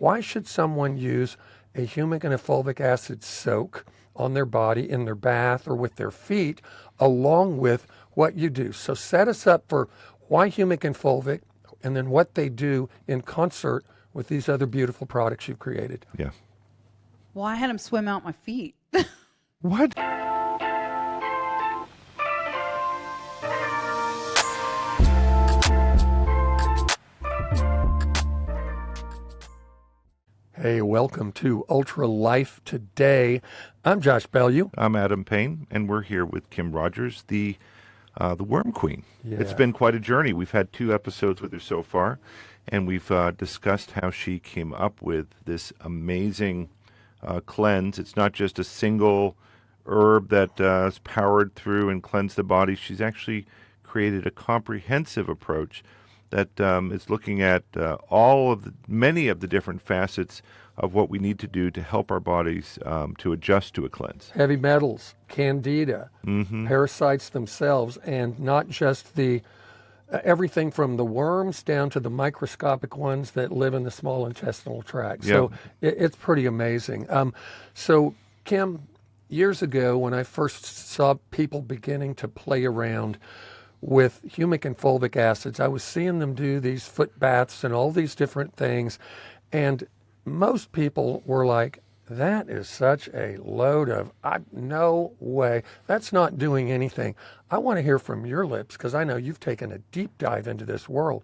why should someone use a humic and a fulvic acid soak on their body, in their bath, or with their feet, along with what you do? So set us up for why humic and fulvic, and then what they do in concert with these other beautiful products you've created. Yeah. Well, I had them swim out my feet. What? Hey, welcome to Ultra Life Today. I'm Josh Bellew. I'm Adam Payne, and we're here with Kim Rogers, the Worm Queen. Yeah. It's been quite a journey. We've had 2 episodes with her so far, and we've discussed how she came up with this amazing cleanse. It's not just a single herb that is powered through and cleansed the body. She's actually created a comprehensive approach that is looking at many of the different facets of what we need to do to help our bodies to adjust to a cleanse. Heavy metals, Candida, parasites themselves, and not just the everything from the worms down to the microscopic ones that live in the small intestinal tract. So it's pretty amazing. So Kim, years ago when I first saw people beginning to play around with humic and fulvic acids, I was seeing them do these foot baths and all these different things, and most people were like, that is such a load of, no way, that's not doing anything. I want to hear from your lips, because I know you've taken a deep dive into this world.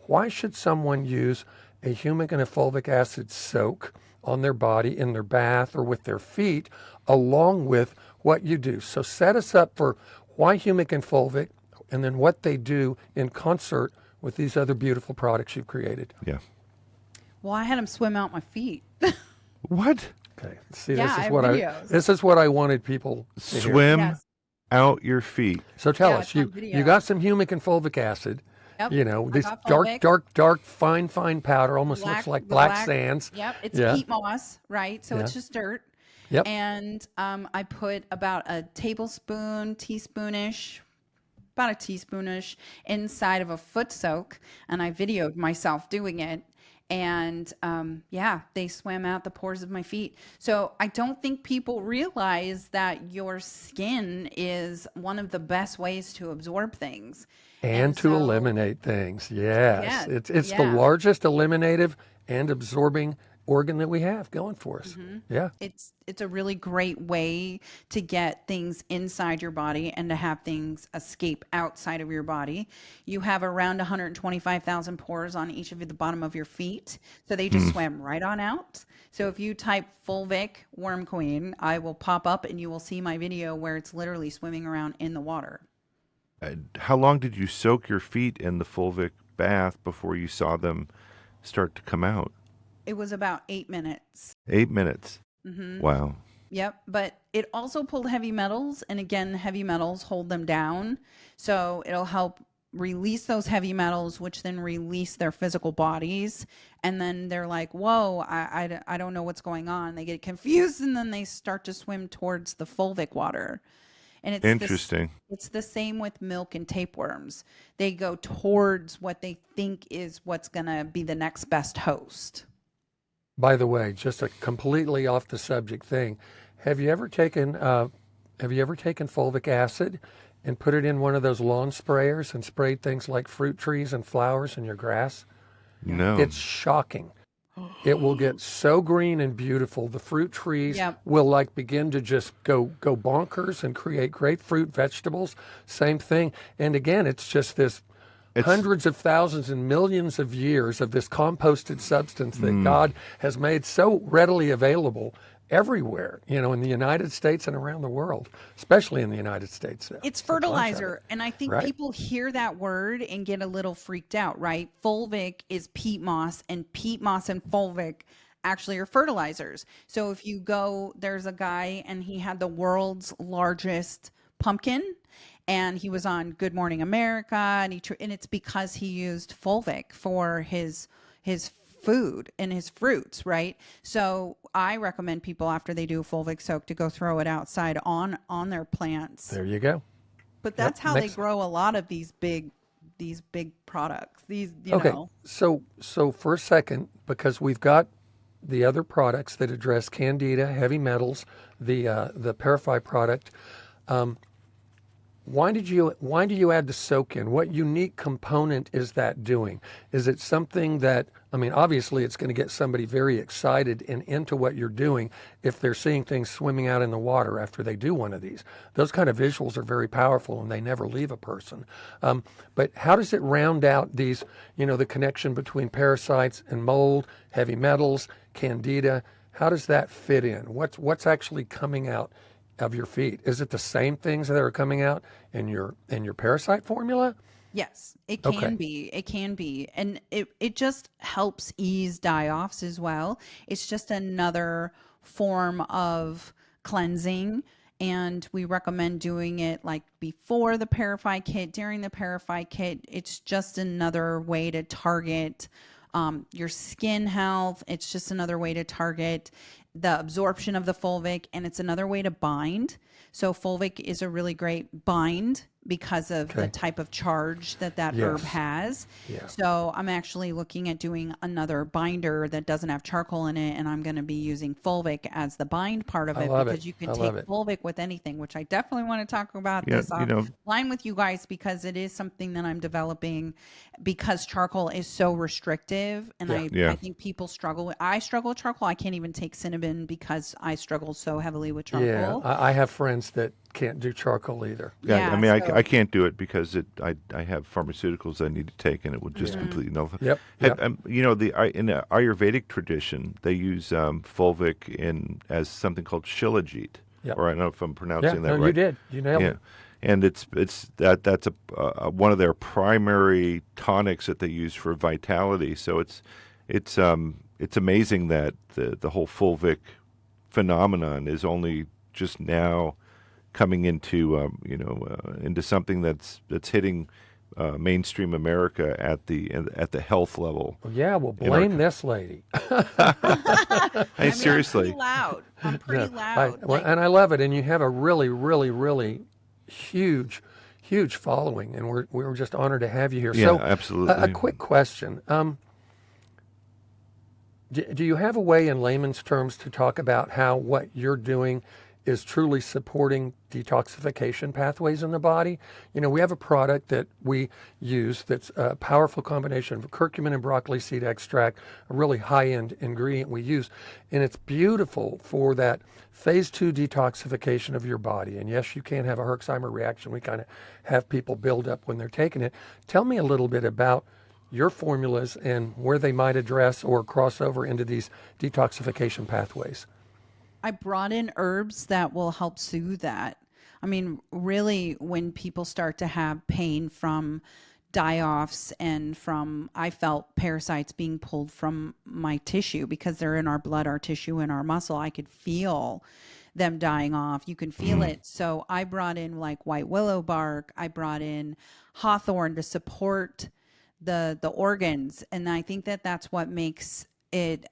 Why should someone use a humic and a fulvic acid soak on their body, in their bath, or with their feet, along with what you do? So set us up for why humic and fulvic, and then what they do in concert with these other beautiful products you've created. Yeah. Well, I had them swim out my feet. What? Okay. See, Yeah, this is what I wanted people to hear. Swim Yes. out your feet. So tell Yeah, us, it's on you video. got some humic and fulvic acid. Yep. You know, I this got dark, fulvic. fine powder, almost looks like black sands. Yep, it's Yeah. peat moss, right? So Yeah. it's just dirt. Yep. And I put about a about a teaspoonish inside of a foot soak, and I videoed myself doing it. And they swam out the pores of my feet. So I don't think people realize that your skin is one of the best ways to absorb things. And to so- eliminate things. Yes. Yeah, It's the yeah. largest eliminative and absorbing organ that we have going for us. Yeah. It's a really great way to get things inside your body and to have things escape outside of your body. You have around 125,000 pores on each of the bottom of your feet, so they just swam right on out. So if you type Fulvic Worm Queen, I will pop up and you will see my video where it's literally swimming around in the water. How long did you soak your feet in the fulvic bath before you saw them start to come out? It was about 8 minutes. 8 minutes. Wow. Yep, but it also pulled heavy metals, and again, heavy metals hold them down. So it'll help release those heavy metals, which then release their physical bodies. And then they're like, whoa, I don't know what's going on. They get confused, and then they start to swim towards the fulvic water. And it's Interesting. It's the same with milk and tapeworms. They go towards what they think is what's going to be the next best host. By the way, just a completely off the subject thing. Have you ever taken fulvic acid and put it in one of those lawn sprayers and sprayed things like fruit trees and flowers in your grass? No. It's shocking. It will get so green and beautiful. The fruit trees Yep. will begin to just go bonkers and create great fruit, vegetables. Same thing. And again, it's just this hundreds of thousands and millions of years of this composted substance that God has made so readily available everywhere, in the United States and around the world, especially in the United States. It's So a bunch of fertilizer. it. And I think Right. people hear that word and get a little freaked out, right? Fulvic is peat moss, and peat moss and fulvic actually are fertilizers. So if you go, there's a guy and he had the world's largest pumpkin, and he was on Good Morning America, and it's because he used fulvic for his food and his fruits, right? So I recommend people after they do a fulvic soak to go throw it outside on their plants. There you go. But that's how they grow a lot of these big products. These, you know. So for a second, because we've got the other products that address Candida, heavy metals, the Parasite product. Why do you add the soak in? What unique component is that doing? Is it something that, I mean, obviously it's going to get somebody very excited and into what you're doing if they're seeing things swimming out in the water after they do one of these. Those kind of visuals are very powerful and they never leave a person. But how does it round out these, the connection between parasites and mold, heavy metals, Candida? How does that fit in? What's actually coming out of your feet? Is it the same things that are coming out in your parasite formula? Yes, it can be. It can be. And it just helps ease die-offs as well. It's just another form of cleansing. And we recommend doing it like before the Parasite kit, during the Parasite kit. It's just another way to target your skin health. It's just another way to target the absorption of the fulvic, and it's another way to bind. So fulvic is a really great bind because of the type of charge that herb has. Yeah. So I'm actually looking at doing another binder that doesn't have charcoal in it, and I'm going to be using fulvic as the bind part of it because you can take fulvic with anything, which I definitely want to talk about this offline with you guys because it is something that I'm developing because charcoal is so restrictive, and I think people struggle with. I struggle with charcoal. I can't even take cinnamon because I struggle so heavily with charcoal. Yeah, I have friends that can't do charcoal either. Yeah, I mean, I can't do it because I have pharmaceuticals I need to take, and it would just completely nullify. Yep. In the Ayurvedic tradition, they use fulvic as something called shilajit. Yep. Or I don't know if I'm pronouncing that right. You did. You nailed it. And that's one of their primary tonics that they use for vitality. So it's amazing that the whole fulvic phenomenon is only just now coming into into something that's hitting mainstream America at the health level. Yeah, well, blame this lady. Hey, seriously, I'm pretty loud. And I love it. And you have a really, really, really huge following, and we were just honored to have you here. Yeah, so, absolutely. A quick question. Do you have a way in layman's terms to talk about how what you're doing is truly supporting detoxification pathways in the body? We have a product that we use that's a powerful combination of curcumin and broccoli seed extract, a really high-end ingredient we use, and it's beautiful for that phase 2 detoxification of your body. And yes, you can have a Herxheimer reaction. We kind of have people build up when they're taking it. Tell me a little bit about your formulas and where they might address or cross over into these detoxification pathways. I brought in herbs that will help soothe that. I mean, really, when people start to have pain from die-offs and I felt parasites being pulled from my tissue because they're in our blood, our tissue, and our muscle, I could feel them dying off. You can feel it. So I brought in like white willow bark. I brought in hawthorn to support the organs. And I think that's what makes it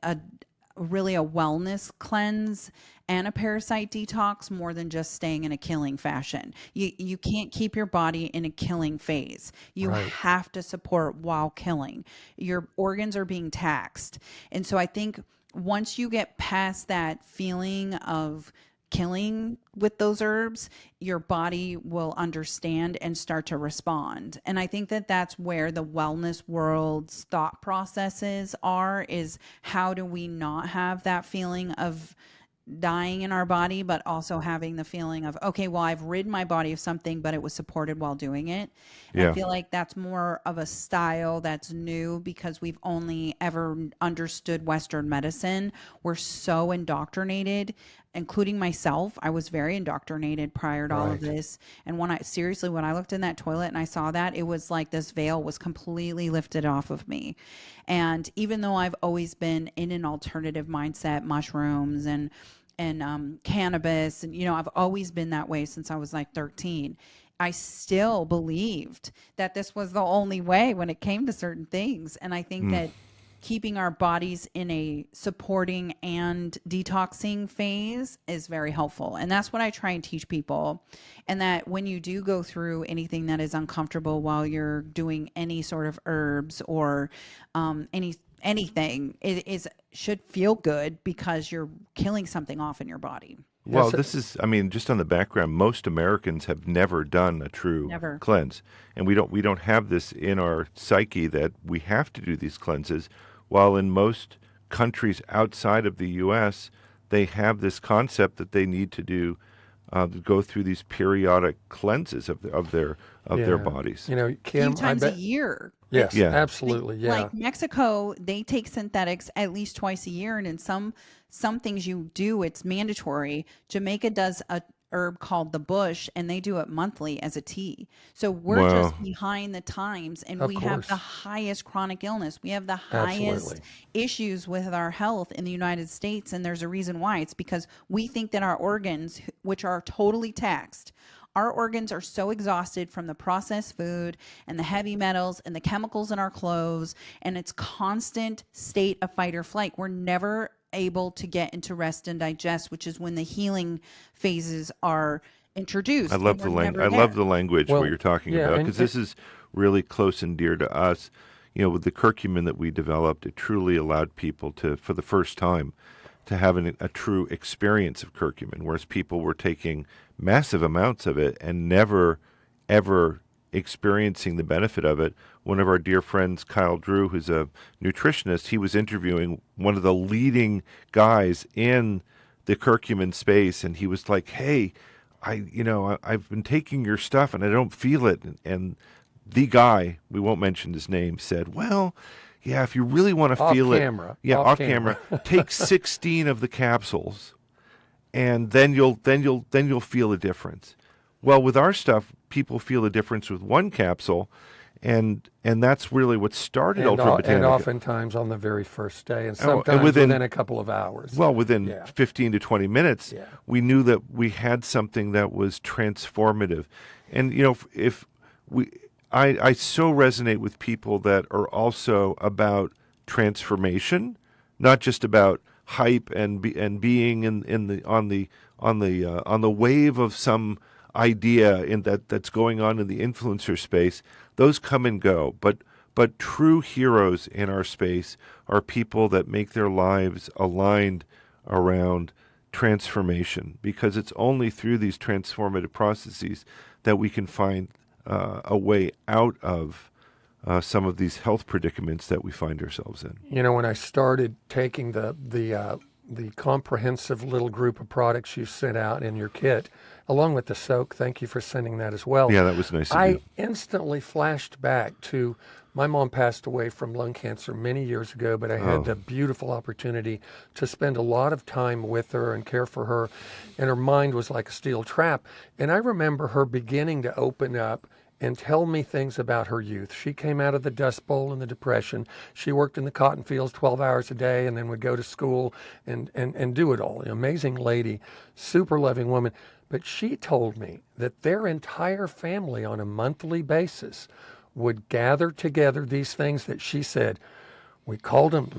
really a wellness cleanse and a parasite detox more than just staying in a killing fashion. You can't keep your body in a killing phase. You have to support while killing. Your organs are being taxed. And so I think once you get past that feeling of killing with those herbs, your body will understand and start to respond. And I think that's where the wellness world's thought processes is how do we not have that feeling of dying in our body, but also having the feeling of, okay, well, I've rid my body of something, but it was supported while doing it. Yeah. I feel like that's more of a style that's new because we've only ever understood Western medicine. We're so indoctrinated, including myself. I was very indoctrinated prior to all of this. And when I looked in that toilet and I saw that, it was like this veil was completely lifted off of me. And even though I've always been in an alternative mindset, mushrooms and cannabis, and I've always been that way since I was like 13. I still believed that this was the only way when it came to certain things. And I think that keeping our bodies in a supporting and detoxing phase is very helpful. And that's what I try and teach people. And that when you do go through anything that is uncomfortable while you're doing any sort of herbs or anything should feel good because you're killing something off in your body. Well, Yes, this is, I mean, just on the background, most Americans have never done a true Never. cleanse. And we don't have this in our psyche that we have to do these cleanses, while in most countries outside of the US, they have this concept that they need to do go through these periodic cleanses of their Yeah. bodies. You know, A Kim, few I times a bet. year. Yes, Yeah. absolutely. Yeah. Like Mexico, they take synthetics at least twice a year, and in some things you do, it's mandatory. Jamaica does a herb called the bush, and they do it monthly as a tea. So we're Wow. just behind the times, and Of we have the course. highest chronic illness. We have the highest Absolutely. issues with our health in the United States, and there's a reason why. It's because we think that our organs, which are totally taxed, our organs are so exhausted from the processed food and the heavy metals and the chemicals in our clothes, and it's constant state of fight or flight. We're never able to get into rest and digest, which is when the healing phases are introduced. I and love we're the never I there. love the language Well, what you're talking yeah, about, and because this is really close and dear to us. You know, with the curcumin that we developed, it truly allowed people to, for the first time, to have a true experience of curcumin, whereas people were taking massive amounts of it and never, ever experiencing the benefit of it. One of our dear friends, Kyle Drew, who's a nutritionist, he was interviewing one of the leading guys in the curcumin space, and he was like, "Hey, I've been taking your stuff and I don't feel it." And the guy, we won't mention his name, said, "Well, yeah, if you really want to Off feel camera. it, yeah, Off off camera. camera, take 16 of the capsules, and then you'll feel a difference." Well, with our stuff, people feel a difference with one capsule, and that's really what started Ultra And Botanica. oftentimes on the very first day, and and sometimes within- within a couple of hours. Well, within Yeah. 15 to 20 minutes, Yeah. we knew that we had something that was transformative. And, you know, if I so resonate with people that are also about transformation, not just about hype and being on the wave of some idea that's going on in the influencer space. Those come and go, but true heroes in our space are people that make their lives aligned around transformation, because it's only through these transformative processes that we can find a way out of some of these health predicaments that we find ourselves in. You know, when I started taking the comprehensive little group of products you sent out in your kit, along with the soak, thank you for sending that as well. Yeah, that was nice of I you. instantly flashed back to my mom passed away from lung cancer many years ago, but I had the beautiful opportunity to spend a lot of time with her and care for her, and her mind was like a steel trap. And I remember her beginning to open up and tell me things about her youth. She came out of the Dust Bowl and the Depression. She worked in the cotton fields 12 hours a day and then would go to school and do it all. An amazing lady, super loving woman. But she told me that their entire family on a monthly basis would gather together these things that she said, we called them,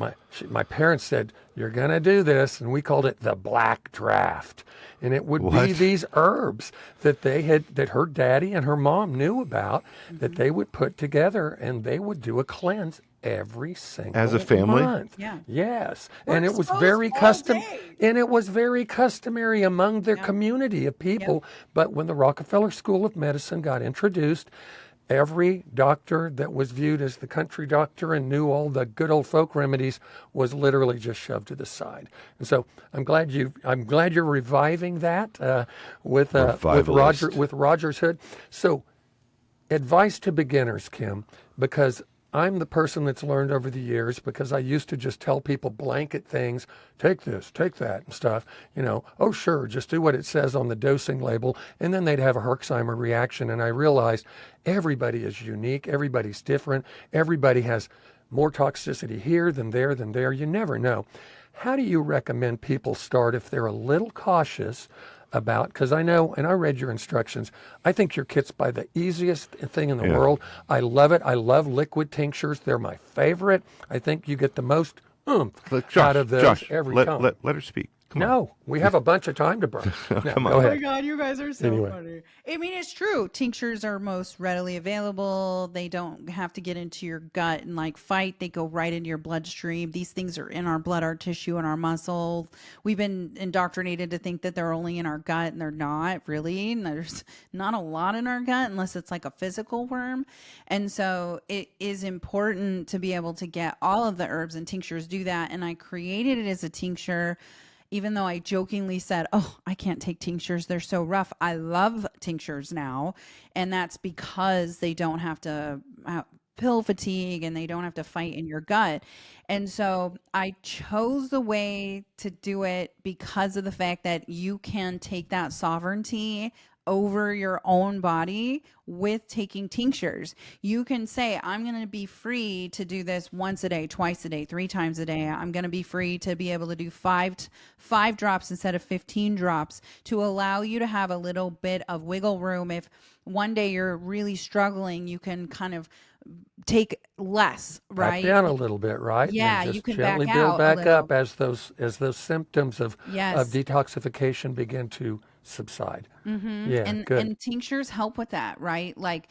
my parents said, "You're going to do this," and we called it the Black Draft. And it would be What? these herbs that that her daddy and her mom knew about, that they would put together, and they would do a cleanse every single As a family? month. Yeah. Yes. We're And it was exposed very all day. and it was very customary among their community of people. But when the Rockefeller School of Medicine got introduced, every doctor that was viewed as the country doctor and knew all the good old folk remedies was literally just shoved to the side. And so I'm glad you're reviving that with Roger's Hood. So advice to beginners, Kim, because I'm the person that's learned over the years, because I used to just tell people blanket things, take this, take that and stuff, oh sure, just do what it says on the dosing label, and then they'd have a Herxheimer reaction. And I realized everybody is unique, everybody's different, everybody has more toxicity here than there, you never know. How do you recommend people start if they're a little cautious about, because I know, and I read your instructions, I think your kit's by the easiest thing in the world. I love it. I love liquid tinctures. They're my favorite. I think you get the most out of those Josh, every let time. her speak. No, we have a bunch of time to burn. No, Come on. go Oh my ahead. God, you guys are so Anyway. funny. I mean, it's true. Tinctures are most readily available. They don't have to get into your gut and like fight. They go right into your bloodstream. These things are in our blood, our tissue, and our muscles. We've been indoctrinated to think that they're only in our gut, and they're not really. And there's not a lot in our gut unless it's like a physical worm. And so it is important to be able to get all of the herbs, and tinctures do that. And I created it as a tincture, even though I jokingly said, "Oh, I can't take tinctures. They're so rough." I love tinctures now. And that's because they don't have to pill fatigue, and they don't have to fight in your gut. And so I chose the way to do it because of the fact that you can take that sovereignty over your own body with taking tinctures. You can say, I'm going to be free to do this once a day, twice a day, 3 times a day. I'm going to be free to be able to do five drops instead of 15 drops, to allow you to have a little bit of wiggle room. If one day you're really struggling, you can kind of take less, Back right? down a little bit, right? Yeah, And you just can gently back build out a back little. up as those symptoms of Yes. detoxification begin to subside. Yeah, And good. and tinctures help with that, right? Like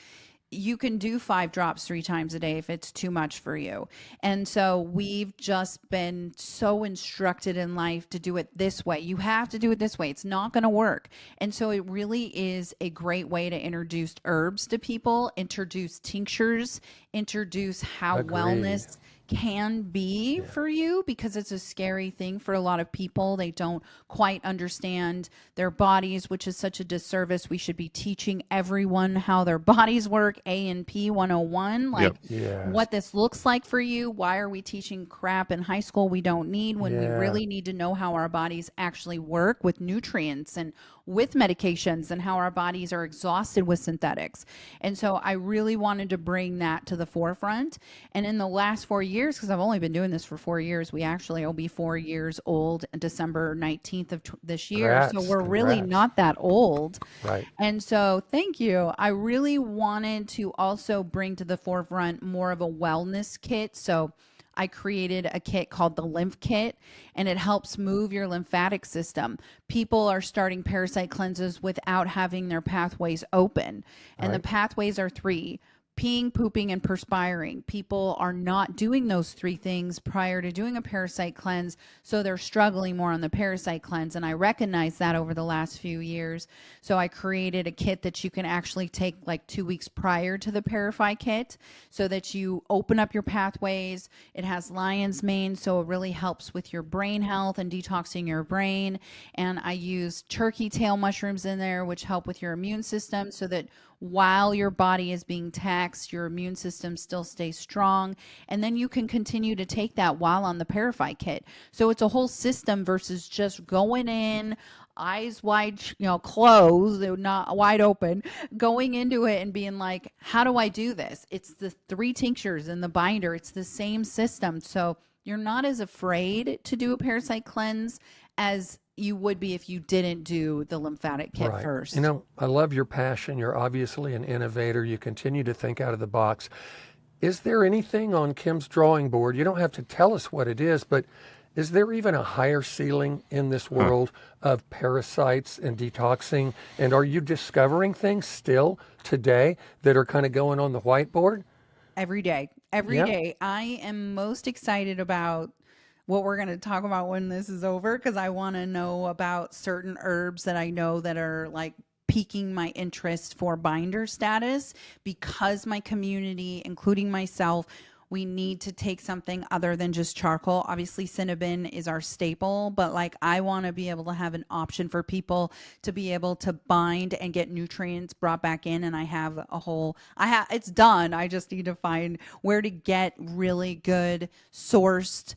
you can do 5 drops 3 times a day if it's too much for you. And so we've just been so instructed in life to do it this way. You have to do it this way. It's not going to work. And so it really is a great way to introduce herbs to people, introduce tinctures, introduce how Agreed. wellness can be for you, because it's a scary thing for a lot of people. They don't quite understand their bodies, which is such a disservice. We should be teaching everyone how their bodies work, A&P 101, like Yes. what this looks like for you. Why are we teaching crap in high school we don't need, when we Yeah. really need to know how our bodies actually work with nutrients and with medications, and how our bodies are exhausted with synthetics. And so I really wanted to bring that to the forefront. And in the last 4 years, because I've only been doing this for 4 years, we actually will be 4 years old December 19th of this year. So Congrats, we're really congrats. not that old. Right. And so thank you. I really wanted to also bring to the forefront more of a wellness kit. So I created a kit called the Lymph Kit, and it helps move your lymphatic system. People are starting parasite cleanses without having their pathways open. And the pathways are 3: peeing, pooping, and perspiring. People are not doing those 3 things prior to doing a parasite cleanse, so they're struggling more on the parasite cleanse. And I recognized that over the last few years. So I created a kit that you can actually take like 2 weeks prior to the Parify kit, so that you open up your pathways. It has lion's mane, so it really helps with your brain health and detoxing your brain. And I use turkey tail mushrooms in there, which help with your immune system, so that while your body is being taxed, your immune system still stays strong. And then you can continue to take that while on the Parify kit. So it's a whole system versus just going in, eyes wide, closed, not wide open, going into it and being like, how do I do this? It's the 3 tinctures in the binder. It's the same system. So you're not as afraid to do a parasite cleanse as you would be if you didn't do the lymphatic kit Right. first. You know, I love your passion. You're obviously an innovator. You continue to think out of the box. Is there anything on Kim's drawing board? You don't have to tell us what it is, but is there even a higher ceiling in this world of parasites and detoxing? And are you discovering things still today that are kind of going on the whiteboard? Every day. Every day. I am most excited about what we're going to talk about when this is over, because I want to know about certain herbs that I know that are like piquing my interest for binder status, because my community, including myself, we need to take something other than just charcoal. Obviously, cinnamon is our staple, but like I want to be able to have an option for people to be able to bind and get nutrients brought back in. And I have it's done. I just need to find where to get really good sourced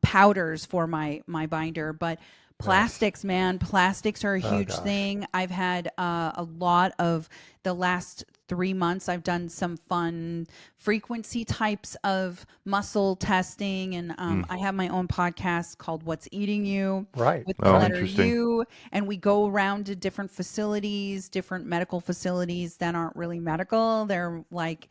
powders for my binder. But plastics, man, plastics are a huge thing. I've had a lot of the last 3 months, I've done some fun frequency types of muscle testing. And I have my own podcast called What's Eating You Right. with the Oh, letter interesting. U. And we go around to different facilities, different medical facilities that aren't really medical. They're like,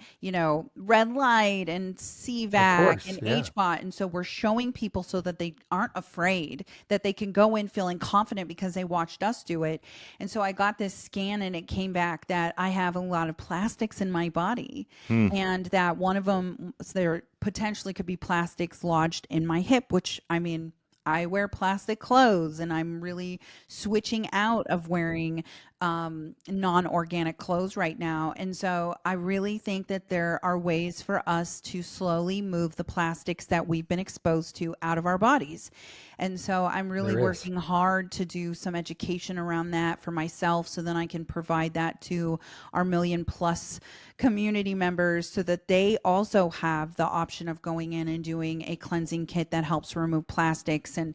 red light and CVAC course, and yeah. HBOT. And so we're showing people so that they aren't afraid, that they can go in feeling confident because they watched us do it. And so I got this scan and it came back that I have a lot of plastics in my body, and that one of them, there potentially could be plastics lodged in my hip, which, I mean, I wear plastic clothes and I'm really switching out of wearing non-organic clothes right now. And so I really think that there are ways for us to slowly move the plastics that we've been exposed to out of our bodies. And so I'm really There is. working hard to do some education around that for myself so then I can provide that to our million plus community members so that they also have the option of going in and doing a cleansing kit that helps remove plastics. And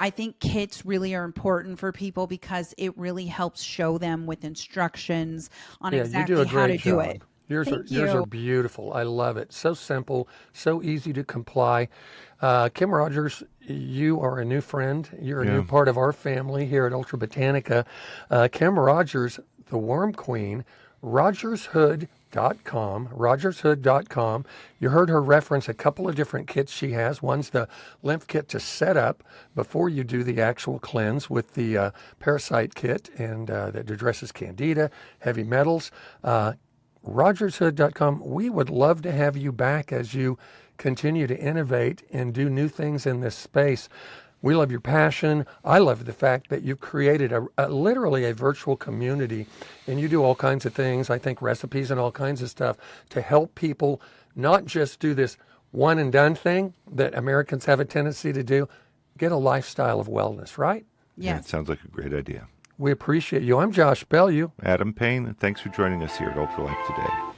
I think kits really are important for people because it really helps show them with instructions on Yeah, you do exactly a how to great do job. it. Yours are Thank yours are you. beautiful. I love it. So simple, so easy to comply. Kim Rogers, you are a new friend. You're a new part of our family here at Ultra Botanica. Kim Rogers, the Worm Queen, rogershood.com. You heard her reference a couple of different kits she has. One's the lymph kit to set up before you do the actual cleanse with the parasite kit, and that addresses Candida, heavy metals. rogershood.com. We would love to have you back as you continue to innovate and do new things in this space. We love your passion. I love the fact that you've created literally a virtual community, and you do all kinds of things, I think recipes and all kinds of stuff to help people not just do this one and done thing that Americans have a tendency to do, get a lifestyle of wellness, right? Yeah, it Yes. sounds like a great idea. We appreciate you. I'm Josh Bellew. Adam Payne, thanks for joining us here at Ultra Life today.